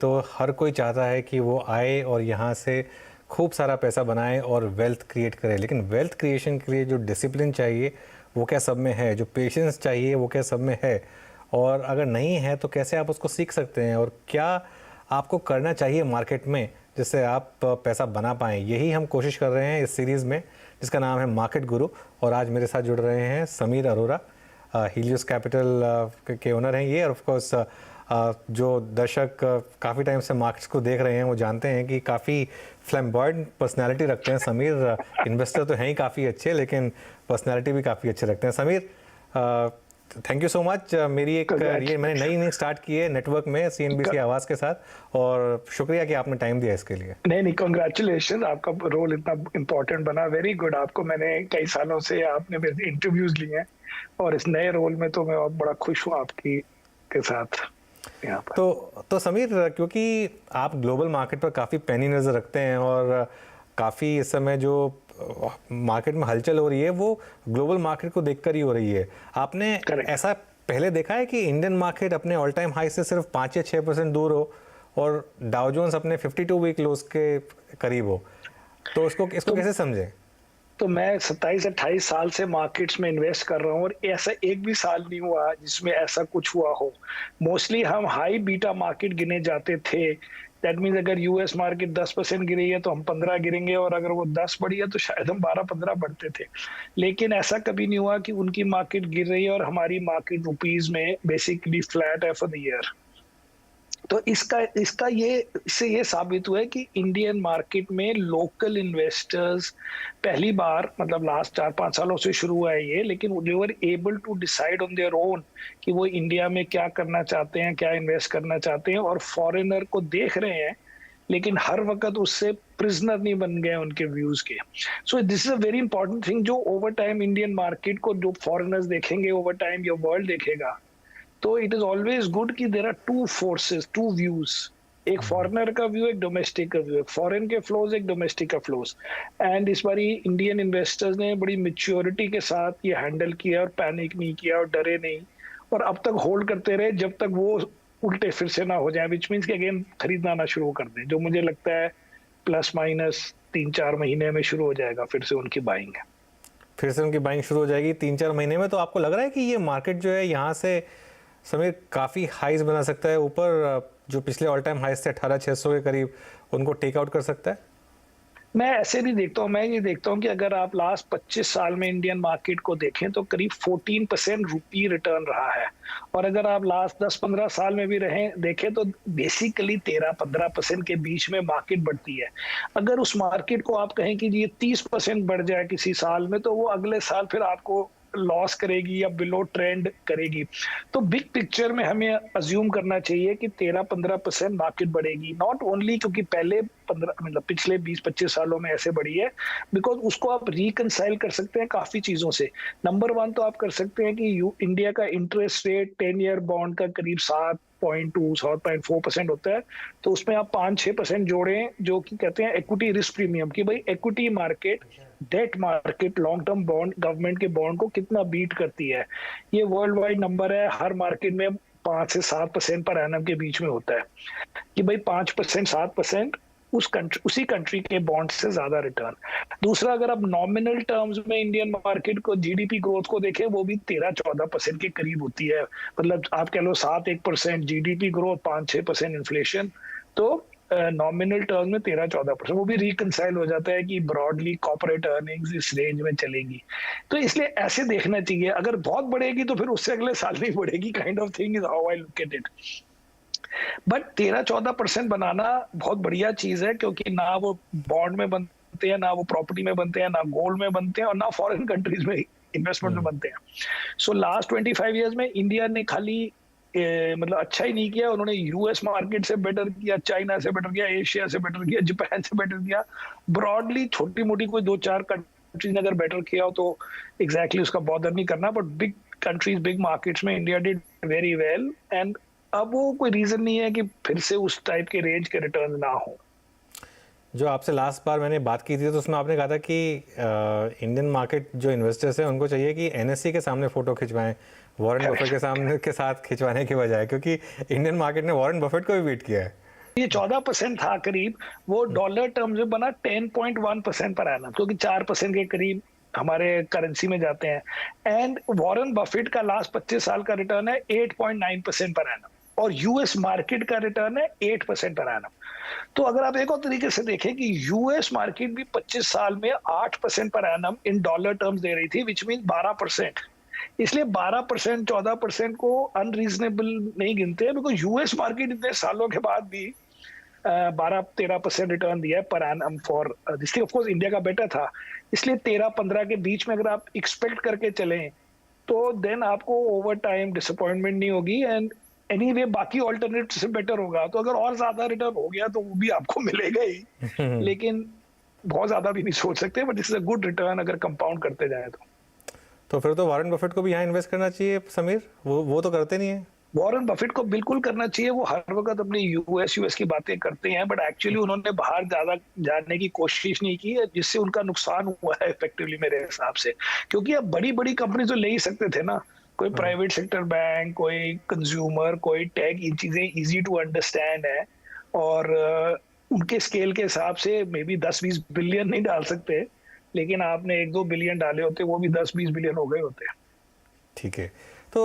तो हर कोई चाहता है कि वो आए और यहाँ से खूब सारा पैसा बनाए और वेल्थ क्रिएट करे, लेकिन वेल्थ क्रिएशन के लिए जो डिसिप्लिन चाहिए वो क्या सब में है, जो पेशेंस चाहिए वो क्या सब में है, और अगर नहीं है तो कैसे आप उसको सीख सकते हैं, और क्या आपको करना चाहिए मार्केट में जिससे आप पैसा बना पाएँ। यही हम कोशिश कर रहे हैं इस सीरीज़ में जिसका नाम है मार्केट गुरु। और आज मेरे साथ जुड़ रहे हैं समीर अरोरा, हीलियोस कैपिटल के ओनर हैं ये। और ऑफ कोर्स जो दर्शक काफ़ी टाइम से मार्केट्स को देख रहे हैं वो जानते हैं कि काफ़ी फ्लैम्बॉयंट पर्सनालिटी रखते हैं समीर। इन्वेस्टर तो हैं ही काफ़ी अच्छे, लेकिन पर्सनालिटी भी काफ़ी अच्छे रखते हैं। Sameer, thank you so much. मेरी एक ये मैंने नई इनिंग स्टार्ट की है नेटवर्क में CNBC आवाज़ के साथ, और शुक्रिया कि आपने टाइम दिया इसके लिए। नहीं, कांग्रेचुलेशन, आपका रोल इतना इम्पोर्टेंट बना, वेरी गुड। आपको मैंने कई सालों से आपने मेरे इंटरव्यूज लिए हैं और इस नए रोल में तो मैं और बड़ा खुश हूँ आपकी के साथ यहाँ पर। तो समीर, क्योंकि आप ग्लोबल मार्केट पर काफ़ी पैनी नज़र रखते हैं और काफ़ी इस समय जो मार्केट में हलचल हो रही है वो ग्लोबल मार्केट को देखकर ही हो रही है। आपने ऐसा पहले देखा है कि इंडियन मार्केट अपने ऑल टाइम हाई से सिर्फ 5 या 6% दूर हो और डाउ जोन्स अपने 52 वीक लोज के करीब हो, तो इसको कैसे समझें? तो मैं 27-28 साल से मार्केट्स में इन्वेस्ट कर रहा हूँ और ऐसा एक भी साल नहीं हुआ जिसमें ऐसा कुछ हुआ हो। मोस्टली हम हाई बीटा मार्केट गिने जाते थे। दैट मीन्स अगर यूएस मार्केट 10% गिरी है तो हम 15 गिरेंगे, और अगर वो 10 बढ़ी है तो शायद हम 12-15 बढ़ते थे। लेकिन ऐसा कभी नहीं हुआ कि उनकी मार्केट गिर रही है और हमारी मार्केट रुपीज में बेसिकली फ्लैट है फॉर द ईयर। तो इससे ये साबित हुआ है कि इंडियन मार्केट में लोकल इन्वेस्टर्स पहली बार, मतलब लास्ट 4-5 सालों से शुरू हुआ है ये, लेकिन they were able to decide on their own कि वो इंडिया में क्या करना चाहते हैं, क्या इन्वेस्ट करना चाहते हैं, और फॉरेनर को देख रहे हैं लेकिन हर वक्त उससे प्रिजनर नहीं बन गए उनके व्यूज के। So this is a very important thing, जो ओवर टाइम इंडियन मार्केट को जो फॉरेनर्स देखेंगे ओवर टाइम, या वर्ल्ड देखेगा, तो इट इज ऑलवेज गुड कि there are two forces, two views. एक फॉरेनर का व्यू, एक डोमेस्टिक का व्यू, एक फॉरेन के फ्लोज, एक डोमेस्टिक का फ्लोज। एंड इस बार इंडियन इन्वेस्टर्स ने बड़ी मेच्योरिटी के साथ ये हैंडल किया और पैनिक नहीं किया और डरे नहीं, और अब तक होल्ड करते रहे जब तक वो उल्टे फिर से ना हो जाए, विच मीन्स कि अगेन खरीदना ना शुरू कर दें, जो मुझे लगता है प्लस माइनस 3-4 महीने में शुरू हो जाएगा फिर से उनकी बाइंग। फिर से उनकी बाइंग शुरू हो जाएगी 3-4 महीने में। तो आपको लग रहा है कि ये मार्केट जो है यहाँ से समीर काफ़ी हाइज बना सकता है, ऊपर जो पिछले ऑल टाइम हाइज थे 18,600 के करीब, उनको टेक आउट कर सकता है? मैं ऐसे नहीं देखता हूँ, मैं ये देखता हूँ कि अगर आप लास्ट 25 साल में इंडियन मार्केट को देखें तो करीब 14% रुपी रिटर्न रहा है, और अगर आप लास्ट 10-15 साल में भी देखें तो बेसिकली 13-15% के बीच में मार्केट बढ़ती है। अगर उस मार्केट को आप कहें कि ये 30% बढ़ जाए किसी साल में, तो वो अगले साल फिर आपको लॉस करेगी या बिलो ट्रेंड करेगी। तो बिग पिक्चर में हमें अज्यूम करना चाहिए कि 13-15% मार्केट बढ़ेगी, नॉट ओनली क्योंकि पहले 15 मतलब पिछले 20-25 सालों में ऐसे बढ़ी है, बिकॉज उसको आप रिकंसाइल कर सकते हैं काफी चीजों से। नंबर 1 तो आप कर सकते हैं कि इंडिया का इंटरेस्ट रेट 10 ईयर बॉन्ड का करीब 7.4% होता है, तो उसमें आप 5-6% जोड़ें, जो कि कहते हैं इक्विटी रिस्क प्रीमियम, कि भाई equity market, debt market long term bond, government के बॉन्ड को कितना बीट करती है। ये वर्ल्ड वाइड नंबर है, हर मार्केट में 5 से 7% पर एनम के बीच में होता है, कि भाई 5% 7% उसी कंट्री के बॉन्ड से ज्यादा रिटर्न। दूसरा, अगर आप नॉमिनल टर्म्स में इंडियन मार्केट को, जीडीपी ग्रोथ को देखें, वो भी 13-14% के करीब होती है। मतलब आप कह लो 7-1% जीडीपी ग्रोथ, 5-6% इन्फ्लेशन, तो नॉमिनल टर्म में 13-14%, वो भी रिकंसाइल हो जाता है कि ब्रॉडली कॉर्पोरेट अर्निंग्स इस रेंज में चलेगी। तो इसलिए ऐसे देखना चाहिए, अगर बहुत बढ़ेगी तो फिर उससे अगले साल नहीं बढ़ेगी, kind of thing is how I look at it. But 13-14% बनाना बहुत बढ़िया चीज है, क्योंकि ना वो बॉन्ड में बनते हैं, ना वो प्रॉपर्टी में बनते हैं, ना गोल्ड में बनते हैं, और ना फॉरेन कंट्रीज में इन्वेस्टमेंट में बनते हैं। सो लास्ट 25 ईयर्स में इंडिया ने खाली मतलब अच्छा ही नहीं किया, उन्होंने यूएस मार्केट से बेटर किया, चाइना से बेटर किया, एशिया से बेटर किया, जापान से बेटर किया। ब्रॉडली छोटी मोटी कोई 2-4 कंट्रीज ने अगर बेटर किया हो तो एग्जैक्टली उसका बॉदर नहीं करना, but big countries, big markets में India did very well, and अब वो कोई रीजन नहीं है कि फिर से उस टाइप के रेंज के रिटर्न ना हो। जो आपसे लास्ट बार मैंने बात की थी तो उसमें आपने कहा था कि इंडियन मार्केट जो इन्वेस्टर्स हैं उनको चाहिए कि एनएससी के सामने फ़ोटो खिंचवाएं, वॉरेन बफेट के सामने के साथ खिंचवाने के बजाय, क्योंकि इंडियन मार्केट ने वॉरेन बफेट को भी बीट किया है। ये 14% था करीब, वो डॉलर टर्म्स में बना 10.1% पर एनम, क्योंकि 4% के करीब हमारे करेंसी में जाते हैं। एंड वॉरेन बफेट का लास्ट 25 साल का रिटर्न है 8.9% पर एनम, और यूएस मार्केट का रिटर्न है 8% पर एनम। तो अगर आप एक और तरीके से देखें कि यूएस मार्केट भी 25 साल में 8% per annum in dollar terms दे रही थी, विच मीन 12%। इसलिए 12% 14% को अनरीजनेबल नहीं गिनते हैं, बिकॉज यूएस मार्केट इतने सालों के बाद भी 12-13% रिटर्न दिया है per annum for this. Of course India का बेटर था, इसलिए 13-15 के बीच में अगर आप एक्सपेक्ट करके चलें तो देन आपको ओवर टाइम डिसअपॉइंटमेंट नहीं होगी। एंड एनीवे बाकी ऑल्टरनेट से बेटर होगा, तो अगर और ज्यादा रिटर्न हो गया तो वो भी आपको मिलेगा ही, लेकिन बहुत ज्यादा भी नहीं सोच सकते, but this is a good return अगर कंपाउंड करते जाए तो फिर तो वॉरेन बफेट को भी यहाँ इन्वेस्ट करना चाहिए समीर, वो तो करते नहीं है। वॉरेन बफेट को बिल्कुल करना चाहिए, वो हर वक्त अपनी यूएस की बातें करते हैं, बट एक्चुअली उन्होंने बाहर ज्यादा जाने की कोशिश नहीं की है, जिससे उनका नुकसान हुआ है इफेक्टिवली मेरे हिसाब से। क्योंकि अब बड़ी बड़ी कंपनी तो ले ही सकते थे ना, कोई प्राइवेट सेक्टर बैंक, कोई कंज्यूमर, कोई टेक, ये चीजें इजी टू अंडरस्टैंड है, और उनके स्केल के हिसाब से मे बी 10-20 बिलियन नहीं डाल सकते, लेकिन आपने 1-2 बिलियन डाले होते, वो भी 10-20 बिलियन हो गए होते। ठीक है, तो